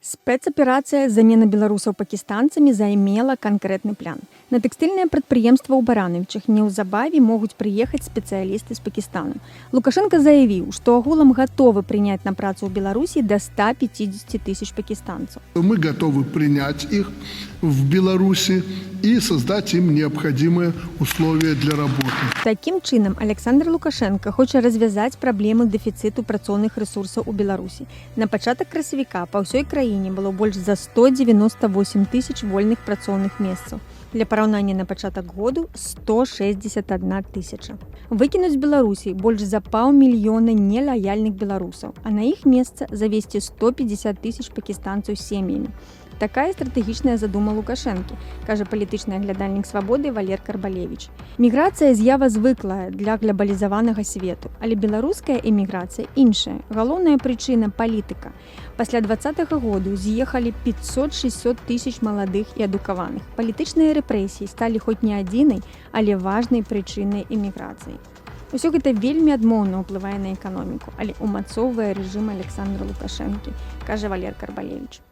Спецаперацыя замена беларусаў пакістанцамі займела канкрэтны план. На тэкстыльнае прадпрыемства ў Баранавічах неўзабаве могуць прыехаць спецыялісты з Пакістану. Лукашенко заявіў, што агулам гатовы прыняць на працу ў Беларусі да 150 тысяч пакистанцаў. Мы готовы принять их в Беларуси и создать им необходимые условия для работы. Такім чынам Александр Лукашенко хоча развязаць праблемы дэфіцыту працоўных рэсурсаў у Беларусі. На пачатак красавіка па ўсёй краіне было больш за 198 тысяч вольных працоўных месцаў. Для параўнання на пачатак году 161 тысяча. Выкінуць з Беларусі больш за 500 000 нелаяльных беларусаў, а на іх месца завесці 150 тысяч пакістанцаў з сем'ямі. Такая стратэгічная задума Лукашэнкі, кажа палітычны аглядальнік свабоды Валер Карбалевіч. Міграцыя з'ява звыклая для глобалізаванага свету, але беларуская эміграцыя іншая. Галоўная прычына палітыка. Пасля 2020 году з'ехалі 500-600 тысяч маладых і адукаваных. Палітычныя рэпрэсіі сталі хоць не адзінай, але важнай прычынай эміграцыі. Усё гэта вельмі адмоўна ўплывае на эканоміку, але умацоўвае рэжым Александра Лукашэнкі, кажа Валер Карбалевіч.